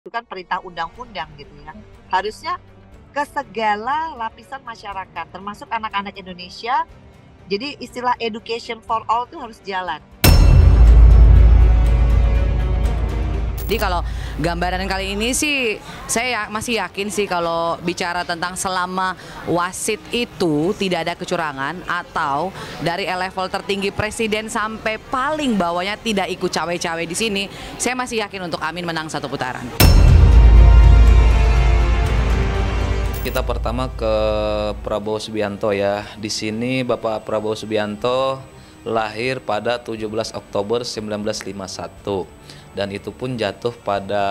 Itu kan perintah undang-undang gitu ya. Harusnya ke segala lapisan masyarakat, termasuk anak-anak Indonesia. Jadi istilah education for all itu harus jalan. Jadi kalau gambaran kali ini sih saya masih yakin sih kalau bicara tentang selama wasit itu tidak ada kecurangan atau dari level tertinggi presiden sampai paling bawahnya tidak ikut cawe-cawe di sini, saya masih yakin untuk Amin menang satu putaran. Kita pertama ke Prabowo Subianto ya. Di sini Bapak Prabowo Subianto lahir pada 17 Oktober 1951 dan itu pun jatuh pada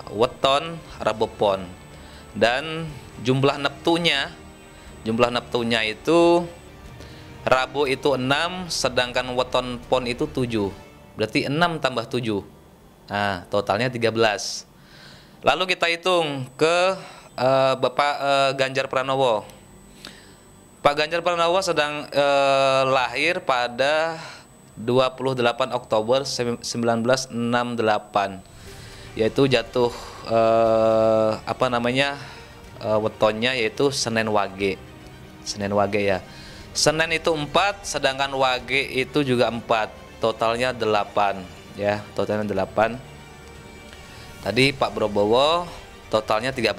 weton Rabu Pon. Dan jumlah neptunya itu Rabu itu 6, sedangkan weton Pon itu 7. Berarti 6 tambah 7. Nah, totalnya 13. Lalu kita hitung ke Bapak Ganjar Pranowo. Pak Ganjar Pranowo sedang lahir pada 28 Oktober 1968, yaitu jatuh wetonnya yaitu Senin Wage. Senin Wage ya. Senin itu 4, sedangkan Wage itu juga 4. Totalnya 8 ya, totalnya 8. Tadi Pak Prabowo totalnya 13,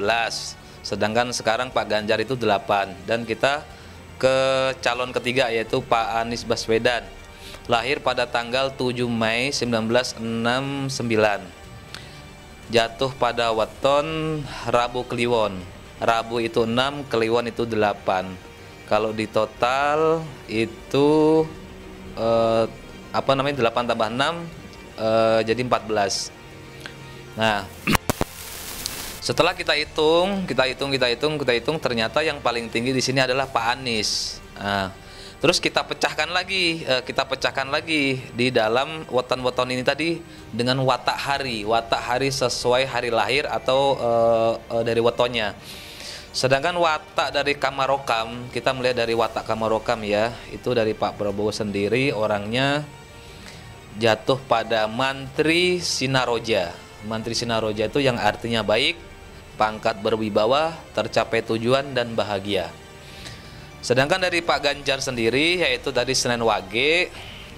sedangkan sekarang Pak Ganjar itu 8. Dan kita ke calon ketiga yaitu Pak Anies Baswedan, lahir pada tanggal 7 Mei 1969, jatuh pada weton Rabu Kliwon. Rabu itu 6, Kliwon itu 8. Kalau di total itu 8 tambah 6 jadi 14. Nah, setelah kita hitung, ternyata yang paling tinggi di sini adalah Pak Anies. Nah, terus kita pecahkan lagi di dalam weton-weton ini tadi dengan watak hari sesuai hari lahir atau dari wetonnya. Sedangkan watak dari Kamarokam, kita melihat dari watak Kamarokam ya, itu dari Pak Prabowo sendiri, orangnya jatuh pada Mantri Sinaroja. Mantri Sinaroja itu yang artinya baik, pangkat berwibawa, tercapai tujuan dan bahagia. Sedangkan dari Pak Ganjar sendiri yaitu tadi Senin Wage,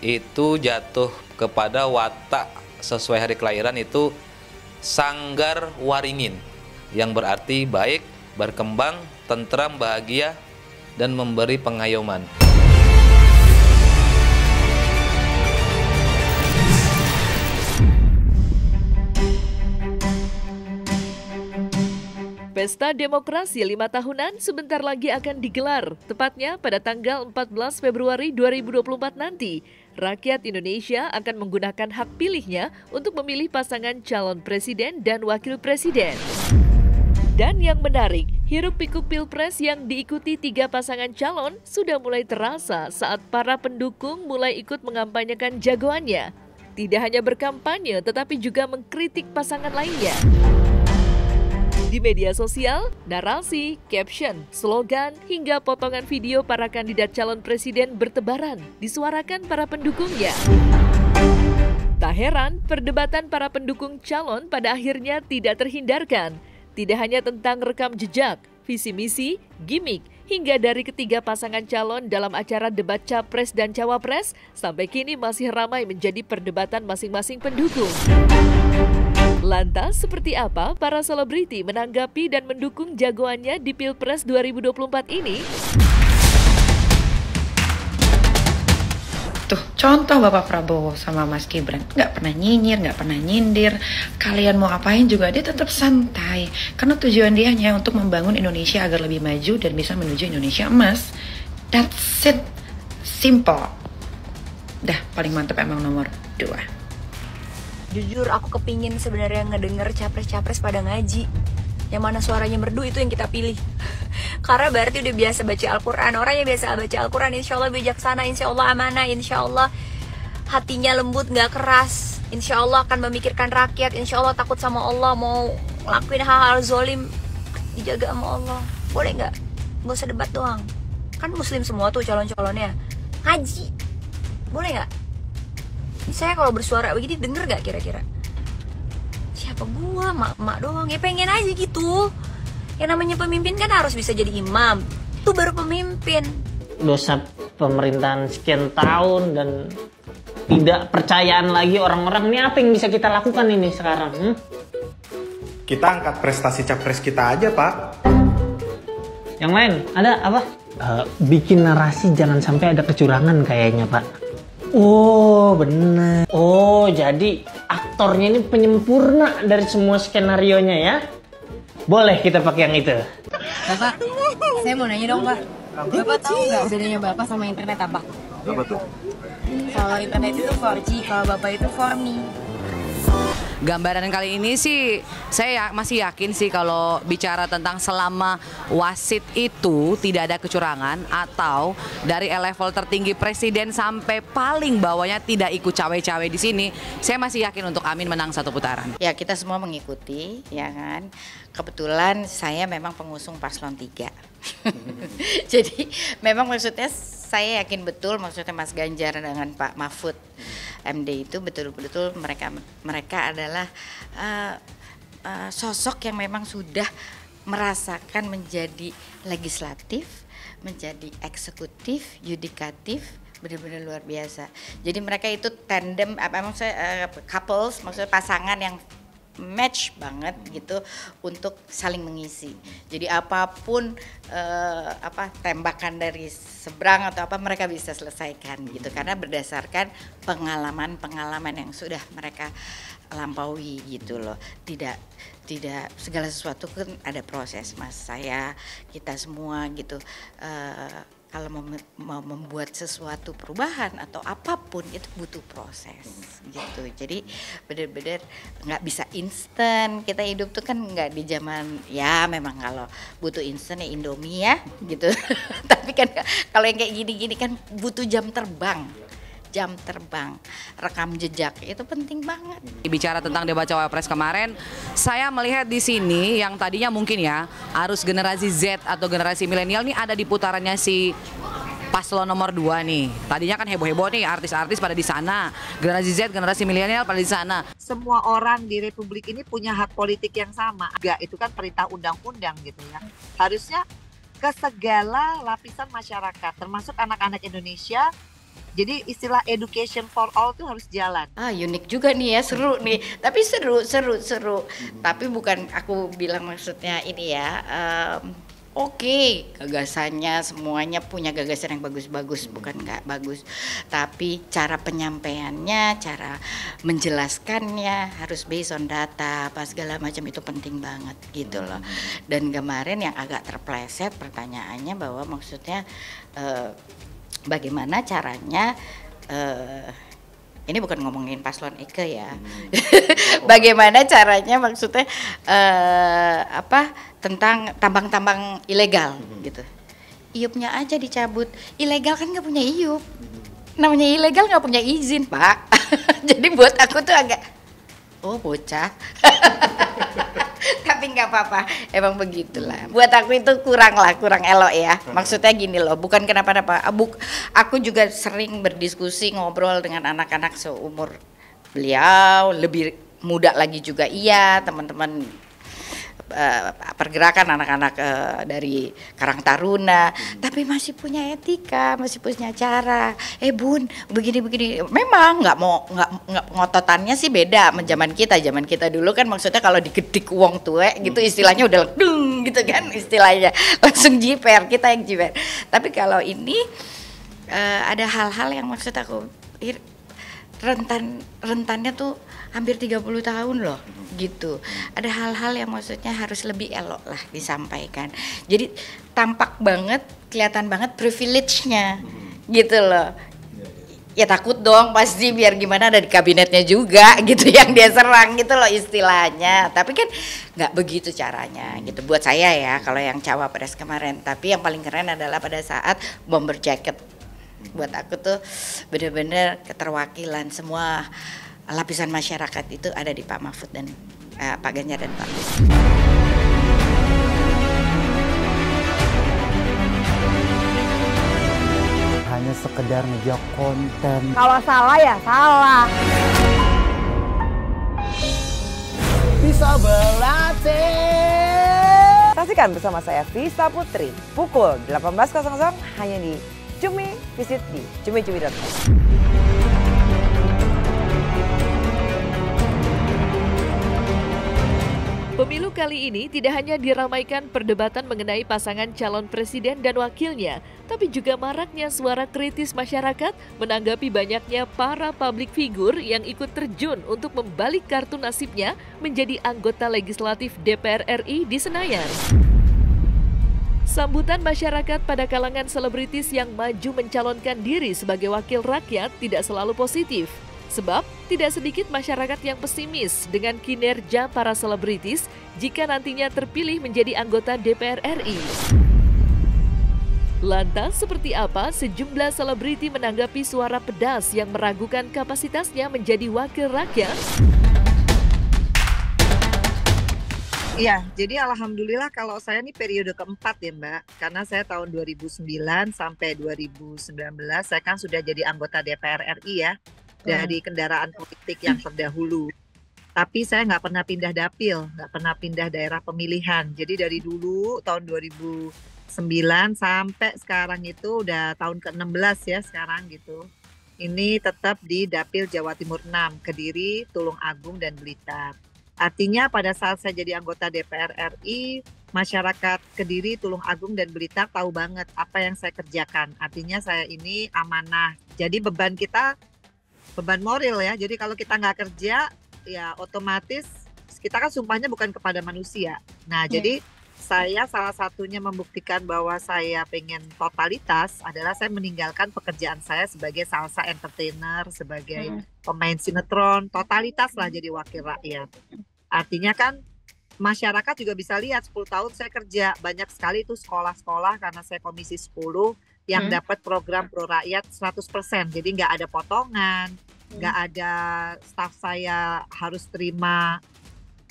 itu jatuh kepada watak sesuai hari kelahiran itu Sanggar Waringin, yang berarti baik, berkembang, tentram, bahagia, dan memberi pengayoman. Pesta Demokrasi 5 tahunan sebentar lagi akan digelar, tepatnya pada tanggal 14 Februari 2024 nanti. Rakyat Indonesia akan menggunakan hak pilihnya untuk memilih pasangan calon presiden dan wakil presiden. Dan yang menarik, hiruk-pikuk pilpres yang diikuti 3 pasangan calon sudah mulai terasa saat para pendukung mulai ikut mengampanyekan jagoannya. Tidak hanya berkampanye, tetapi juga mengkritik pasangan lainnya. Di media sosial, narasi, caption, slogan, hingga potongan video para kandidat calon presiden bertebaran disuarakan para pendukungnya. Tak heran, perdebatan para pendukung calon pada akhirnya tidak terhindarkan. Tidak hanya tentang rekam jejak, visi misi, gimmick, hingga dari ketiga pasangan calon dalam acara debat Capres dan Cawapres, sampai kini masih ramai menjadi perdebatan masing-masing pendukung. Lantas, seperti apa para selebriti menanggapi dan mendukung jagoannya di Pilpres 2024 ini? Tuh, contoh Bapak Prabowo sama Mas Gibran. Nggak pernah nyinyir, nggak pernah nyindir. Kalian mau apain juga dia tetap santai. Karena tujuan dia hanya untuk membangun Indonesia agar lebih maju dan bisa menuju Indonesia emas. That's it. Simple. Dah, paling mantep emang nomor 2. Jujur aku kepingin sebenarnya ngedenger capres-capres pada ngaji. Yang mana suaranya merdu itu yang kita pilih. Karena berarti udah biasa baca Al-Quran. Orang yang biasa baca Al-Quran insya Allah bijaksana, insya Allah amanah, insya Allah hatinya lembut gak keras, insya Allah akan memikirkan rakyat, insya Allah takut sama Allah, mau ngelakuin hal-hal zolim dijaga sama Allah. Boleh gak? Gak usah debat doang. Kan muslim semua tuh calon-calonnya. Ngaji. Boleh gak? Saya kalau bersuara begini denger gak kira-kira? siapa gua, mak doang. Ya pengen aja gitu. Yang namanya pemimpin kan harus bisa jadi imam. Itu baru pemimpin. Dosa pemerintahan sekian tahun dan tidak percayaan lagi orang-orang, ini apa yang bisa kita lakukan ini sekarang? Kita angkat prestasi capres kita aja, Pak. Yang lain ada apa? Bikin narasi jangan sampai ada kecurangan kayaknya, Pak. Oh bener. Oh jadi aktornya ini penyempurna dari semua skenarionya ya. Boleh kita pakai yang itu. Bapak, saya mau nanya dong, Pak. Bapak tahu nggak bedanya Bapak sama internet apa? Apa tuh? Kalau internet itu 4G, kalau Bapak itu 4Me. Gambaran kali ini sih saya masih yakin sih kalau bicara tentang selama wasit itu tidak ada kecurangan atau dari level tertinggi presiden sampai paling bawahnya tidak ikut cawe-cawe di sini, saya masih yakin untuk Amin menang 1 putaran. Ya kita semua mengikuti, ya kan. Kebetulan saya memang pengusung paslon 3. Jadi memang maksudnya saya yakin betul maksudnya Mas Ganjar dengan Pak Mahfud MD itu betul-betul mereka adalah sosok yang memang sudah merasakan menjadi legislatif, menjadi eksekutif, yudikatif, benar-benar luar biasa. Jadi mereka itu tandem, couples, maksudnya pasangan yang match banget gitu untuk saling mengisi. Jadi apapun tembakan dari seberang atau apa mereka bisa selesaikan gitu karena berdasarkan pengalaman yang sudah mereka lampaui gitu loh. Tidak segala sesuatu kan ada proses, Mas. Kita semua gitu. Kalau mau membuat sesuatu perubahan atau apapun itu butuh proses gitu. Jadi benar-benar nggak bisa instan. Kita hidup tuh kan nggak di zaman ya memang kalau butuh instan ya Indomie ya gitu. Tapi kan kalau yang kayak gini-gini kan butuh jam terbang, rekam jejak itu penting banget. Bicara tentang debat cawapres kemarin, saya melihat di sini yang tadinya mungkin ya arus generasi Z atau generasi milenial nih ada di putarannya si paslon nomor 2 nih. Tadinya kan heboh-heboh nih artis-artis pada di sana, generasi Z, generasi milenial pada di sana. Semua orang di Republik ini punya hak politik yang sama. Enggak, itu kan perintah undang-undang gitu ya. Harusnya ke segala lapisan masyarakat, termasuk anak-anak Indonesia. Jadi istilah education for all itu harus jalan. Unik juga nih ya, seru nih. Tapi seru. Tapi bukan aku bilang maksudnya ini ya. Oke, gagasannya semuanya punya gagasan yang bagus-bagus, bukan nggak bagus. Tapi cara penyampaiannya, cara menjelaskannya harus based on data, apa segala macam itu penting banget gitu loh. Dan kemarin yang agak terpleset pertanyaannya bahwa maksudnya bagaimana caranya ini bukan ngomongin paslon Ike ya. Bagaimana caranya maksudnya tentang tambang-tambang ilegal gitu. Iupnya aja dicabut. Ilegal kan nggak punya iup. Namanya ilegal nggak punya izin, Pak. Jadi buat aku tuh agak bocah. Tapi nggak apa-apa, emang begitulah. Buat aku itu kurang elok ya. Maksudnya gini loh, bukan kenapa-napa. Aku juga sering berdiskusi ngobrol dengan anak-anak seumur beliau, lebih muda lagi juga iya, teman-teman pergerakan anak-anak dari Karang Taruna, tapi masih punya etika, masih punya cara. Bun, begini. Memang nggak ngototannya sih beda sama zaman kita dulu kan maksudnya kalau digedik uang tuwe gitu istilahnya udah dung gitu kan istilahnya langsung jiper, kita yang jiper. Tapi kalau ini ada hal-hal yang maksud aku rentannya tuh hampir 30 tahun loh gitu. Ada hal-hal yang maksudnya harus lebih elok lah disampaikan. Jadi tampak banget, kelihatan banget privilege-nya gitu loh. Ya takut dong pasti biar gimana ada di kabinetnya juga gitu yang dia serang gitu loh istilahnya. Tapi kan nggak begitu caranya gitu buat saya ya kalau yang cawapres kemarin. Tapi yang paling keren adalah pada saat bomber jacket. Buat aku tuh benar-benar keterwakilan semua lapisan masyarakat itu ada di Pak Mahfud dan Pak Ganjar dan Pak Anies. Hanya sekedar ngejok konten. Kalau salah ya salah. Vista Belate. Saksikan bersama saya Vista Putri pukul 18.00 hanya di Cumi. Visit di cumi-cumi.com. Pemilu kali ini tidak hanya diramaikan perdebatan mengenai pasangan calon presiden dan wakilnya, tapi juga maraknya suara kritis masyarakat menanggapi banyaknya para publik figur yang ikut terjun untuk membalik kartu nasibnya menjadi anggota legislatif DPR RI di Senayan. Sambutan masyarakat pada kalangan selebritis yang maju mencalonkan diri sebagai wakil rakyat tidak selalu positif. Sebab tidak sedikit masyarakat yang pesimis dengan kinerja para selebritis jika nantinya terpilih menjadi anggota DPR RI. Lantas seperti apa sejumlah selebriti menanggapi suara pedas yang meragukan kapasitasnya menjadi wakil rakyat? Iya, jadi alhamdulillah kalau saya ini periode keempat ya Mbak. Karena saya tahun 2009 sampai 2019 saya kan sudah jadi anggota DPR RI ya. Dari kendaraan politik yang terdahulu. Tapi saya nggak pernah pindah dapil, nggak pernah pindah daerah pemilihan. Jadi dari dulu tahun 2009 sampai sekarang itu udah tahun ke-16 ya sekarang gitu. Ini tetap di Dapil Jawa Timur 6, Kediri, Tulung Agung, dan Blitar. Artinya pada saat saya jadi anggota DPR RI, masyarakat Kediri, Tulung Agung, dan Blitar tahu banget apa yang saya kerjakan. Artinya saya ini amanah. Jadi beban kita beban moral ya, jadi kalau kita nggak kerja ya otomatis kita kan sumpahnya bukan kepada manusia. Nah jadi saya salah satunya membuktikan bahwa saya pengen totalitas adalah saya meninggalkan pekerjaan saya sebagai salsa entertainer, sebagai pemain sinetron, totalitas lah jadi wakil rakyat. Artinya kan masyarakat juga bisa lihat 10 tahun saya kerja, banyak sekali itu sekolah-sekolah karena saya komisi 10 yang dapat program pro rakyat 100%. Jadi nggak ada potongan, nggak ada staf saya harus terima,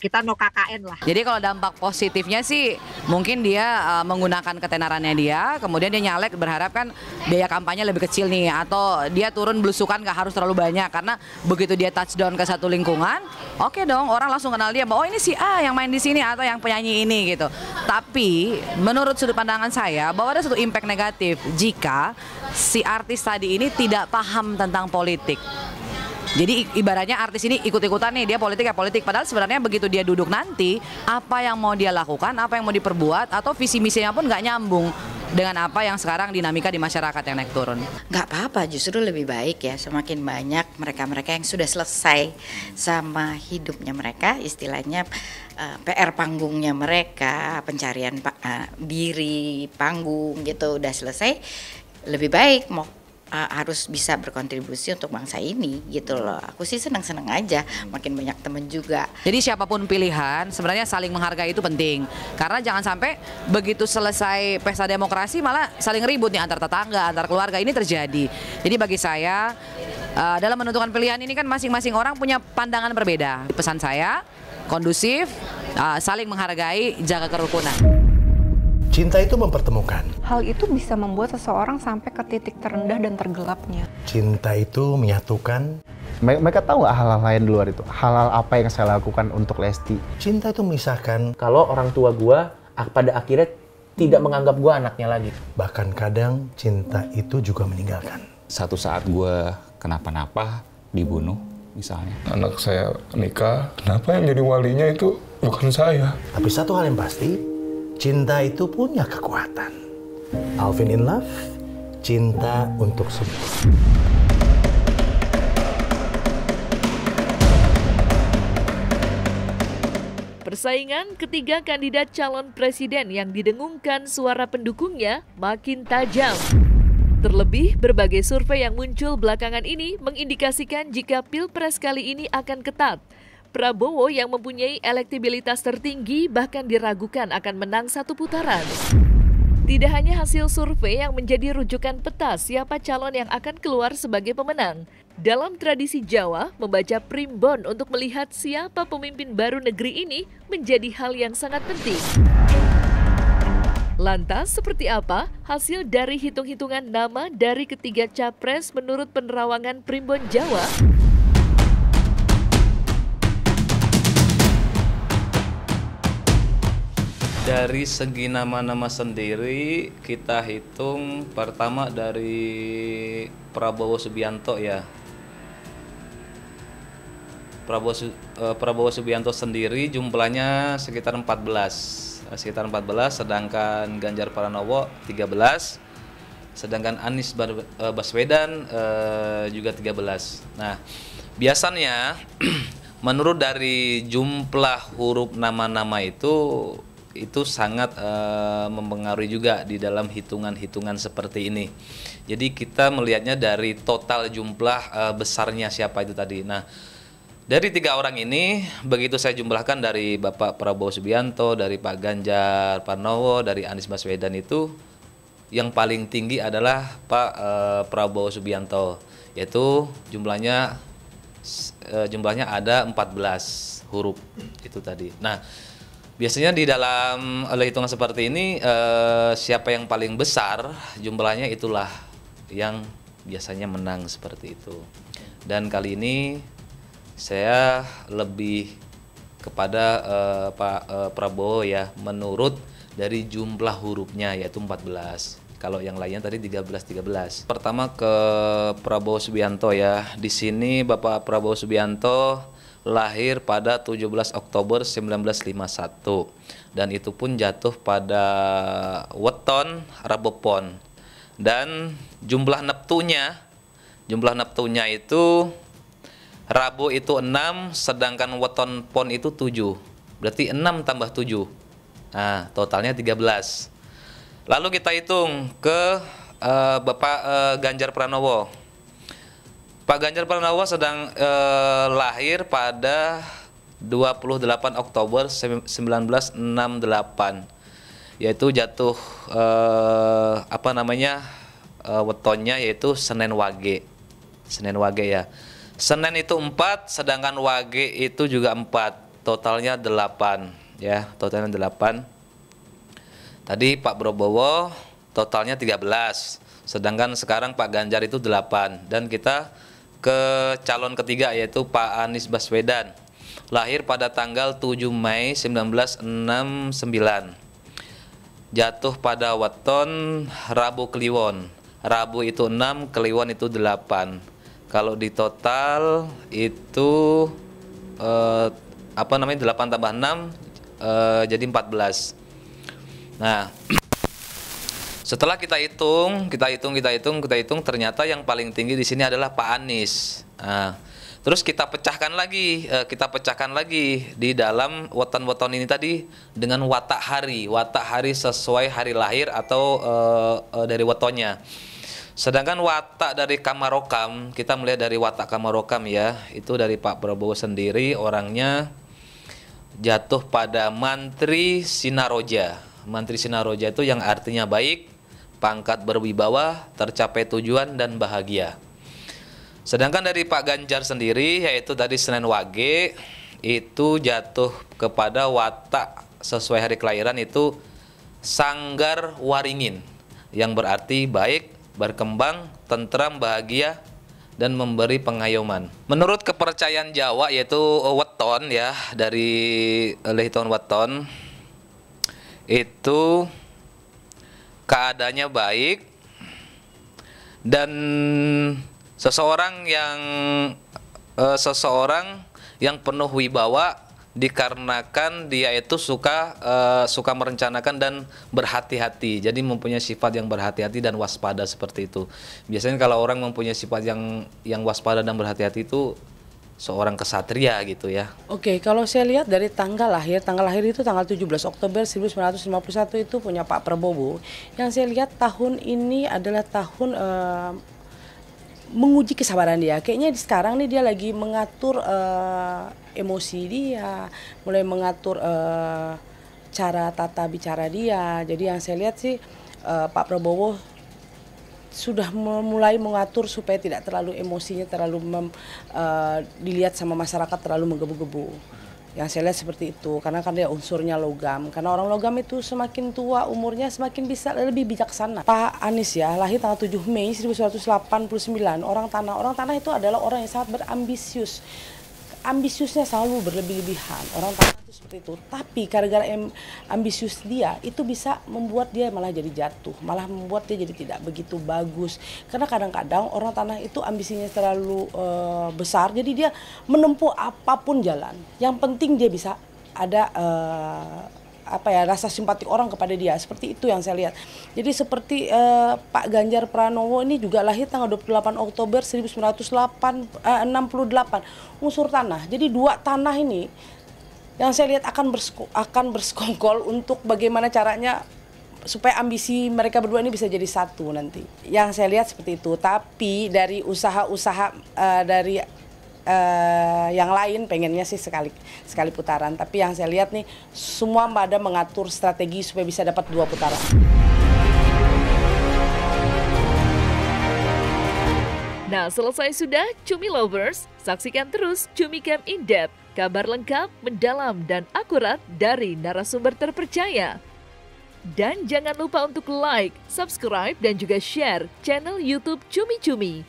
kita no KKN lah. Jadi kalau dampak positifnya sih mungkin dia menggunakan ketenarannya dia, kemudian dia nyalek berharap kan biaya kampanye lebih kecil nih, atau dia turun belusukan nggak harus terlalu banyak, karena begitu dia touchdown ke satu lingkungan, oke dong orang langsung kenal dia, oh ini si A yang main di sini atau yang penyanyi ini gitu. Tapi menurut sudut pandangan saya bahwa ada satu impact negatif jika si artis tadi ini tidak paham tentang politik. Jadi ibaratnya artis ini ikut-ikutan nih, dia politik ya politik. Padahal sebenarnya begitu dia duduk nanti, apa yang mau dia lakukan, apa yang mau diperbuat, atau visi misinya pun nggak nyambung dengan apa yang sekarang dinamika di masyarakat yang naik turun. Nggak apa-apa, justru lebih baik ya, semakin banyak mereka-mereka yang sudah selesai sama hidupnya mereka, istilahnya PR panggungnya mereka, pencarian diri panggung gitu udah selesai, lebih baik mau harus bisa berkontribusi untuk bangsa ini gitu loh. Aku sih senang-senang aja, makin banyak temen juga. Jadi siapapun pilihan sebenarnya saling menghargai itu penting. Karena jangan sampai begitu selesai pesta demokrasi malah saling ribut nih antar tetangga, antar keluarga, ini terjadi. Jadi bagi saya dalam menentukan pilihan ini kan masing-masing orang punya pandangan berbeda. Pesan saya kondusif, saling menghargai, jaga kerukunan. Cinta itu mempertemukan. Hal itu bisa membuat seseorang sampai ke titik terendah dan tergelapnya. Cinta itu menyatukan. Mereka tahu nggak hal-hal lain di luar itu? Hal-hal apa yang saya lakukan untuk Lesti? Cinta itu memisahkan. Kalau orang tua gua pada akhirnya tidak menganggap gua anaknya lagi. Bahkan kadang cinta itu juga meninggalkan. Satu saat gua kenapa-napa, dibunuh misalnya. Anak saya nikah, kenapa yang jadi walinya itu bukan saya? Tapi satu hal yang pasti, cinta itu punya kekuatan. Alvin in Love, cinta untuk semua. Persaingan ketiga kandidat calon presiden yang didengungkan suara pendukungnya makin tajam. Terlebih, berbagai survei yang muncul belakangan ini mengindikasikan jika Pilpres kali ini akan ketat. Prabowo yang mempunyai elektabilitas tertinggi bahkan diragukan akan menang satu putaran. Tidak hanya hasil survei yang menjadi rujukan peta siapa calon yang akan keluar sebagai pemenang. Dalam tradisi Jawa, membaca primbon untuk melihat siapa pemimpin baru negeri ini menjadi hal yang sangat penting. Lantas, seperti apa hasil dari hitung-hitungan nama dari ketiga capres menurut penerawangan primbon Jawa? Dari segi nama-nama sendiri kita hitung pertama dari Prabowo Subianto ya. Prabowo Subianto sendiri jumlahnya sekitar 14, sedangkan Ganjar Pranowo 13, sedangkan Anies Baswedan juga 13. Nah, biasanya menurut dari jumlah huruf nama-nama itu sangat mempengaruhi juga di dalam hitungan-hitungan seperti ini. Jadi kita melihatnya dari total jumlah besarnya siapa itu tadi. Nah, dari 3 orang ini begitu saya jumlahkan dari Bapak Prabowo Subianto, dari Pak Ganjar Pranowo, dari Anies Baswedan itu yang paling tinggi adalah Pak Prabowo Subianto, yaitu jumlahnya ada 14 huruf itu tadi. Nah, biasanya di dalam hitungan seperti ini siapa yang paling besar jumlahnya itulah yang biasanya menang seperti itu. Dan kali ini saya lebih kepada Pak Prabowo ya, menurut dari jumlah hurufnya yaitu 14. Kalau yang lainnya tadi 13. Pertama ke Prabowo Subianto ya. Di sini Bapak Prabowo Subianto lahir pada 17 Oktober 1951 dan itu pun jatuh pada weton Rabu Pon. Dan jumlah neptunya itu Rabu itu 6, sedangkan weton Pon itu 7. Berarti 6 tambah 7. Nah, totalnya 13. Lalu kita hitung ke Bapak Ganjar Pranowo. Pak Ganjar Pranowo sedang lahir pada 28 Oktober 1968, yaitu jatuh wetonnya yaitu Senin Wage ya. Senin itu 4, sedangkan Wage itu juga 4, totalnya 8 ya, totalnya 8. Tadi Pak Prabowo totalnya 13, sedangkan sekarang Pak Ganjar itu 8. Dan kita ke calon ketiga yaitu Pak Anies Baswedan, lahir pada tanggal 7 Mei 1969, jatuh pada weton Rabu Kliwon. Rabu itu 6, Kliwon itu 8. Kalau di total itu 8 tambah 6 jadi 14. Nah, setelah kita hitung, ternyata yang paling tinggi di sini adalah Pak Anies. Nah, terus kita pecahkan lagi di dalam weton-weton ini tadi dengan watak hari sesuai hari lahir atau dari wetonnya. Sedangkan watak dari Kamarokam, kita melihat dari watak Kamarokam ya, itu dari Pak Prabowo sendiri orangnya jatuh pada Mantri Sinaroja. Mantri Sinaroja itu yang artinya baik, pangkat berwibawa, tercapai tujuan dan bahagia. Sedangkan dari Pak Ganjar sendiri yaitu tadi Senin Wage, itu jatuh kepada watak sesuai hari kelahiran itu Sanggar Waringin, yang berarti baik, berkembang, tentram, bahagia, dan memberi pengayoman. Menurut kepercayaan Jawa yaitu weton ya, dari hitungan weton itu keadaannya baik dan seseorang yang penuh wibawa dikarenakan dia itu suka merencanakan dan berhati-hati. Jadi mempunyai sifat yang berhati-hati dan waspada seperti itu. Biasanya kalau orang mempunyai sifat yang waspada dan berhati-hati itu seorang kesatria gitu ya. Oke, kalau saya lihat dari tanggal lahir itu tanggal 17 Oktober 1951 itu punya Pak Prabowo. Yang saya lihat tahun ini adalah tahun menguji kesabaran dia. Kayaknya sekarang nih dia lagi mengatur emosi dia, mulai mengatur cara tata bicara dia. Jadi yang saya lihat sih Pak Prabowo sudah mulai mengatur supaya tidak terlalu emosinya dilihat sama masyarakat terlalu menggebu-gebu. Yang saya lihat seperti itu, karena kan dia unsurnya logam. Karena orang logam itu semakin tua umurnya semakin bisa lebih bijaksana. Pak Anies ya, lahir tanggal 7 Mei 1989, orang tanah. Orang tanah itu adalah orang yang sangat berambisius. Ambisiusnya selalu berlebih-lebihan. Orang tanah Seperti itu. Tapi gara-gara ambisius dia itu bisa membuat dia malah jadi jatuh, malah membuat dia jadi tidak begitu bagus. Karena kadang-kadang orang tanah itu ambisinya terlalu besar, jadi dia menempuh apapun jalan. Yang penting dia bisa ada rasa simpati orang kepada dia. Seperti itu yang saya lihat. Jadi seperti Pak Ganjar Pranowo ini juga lahir tanggal 28 Oktober 1968, unsur tanah. Jadi dua tanah ini yang saya lihat akan bersekongkol untuk bagaimana caranya supaya ambisi mereka berdua ini bisa jadi satu nanti. Yang saya lihat seperti itu. Tapi dari usaha-usaha dari yang lain pengennya sih sekali putaran. Tapi yang saya lihat nih semua pada mengatur strategi supaya bisa dapat 2 putaran. Nah, selesai sudah Cumi Lovers, saksikan terus Cumi Camp In Depth, kabar lengkap, mendalam, dan akurat dari narasumber terpercaya. Dan jangan lupa untuk like, subscribe, dan juga share channel YouTube Cumi Cumi.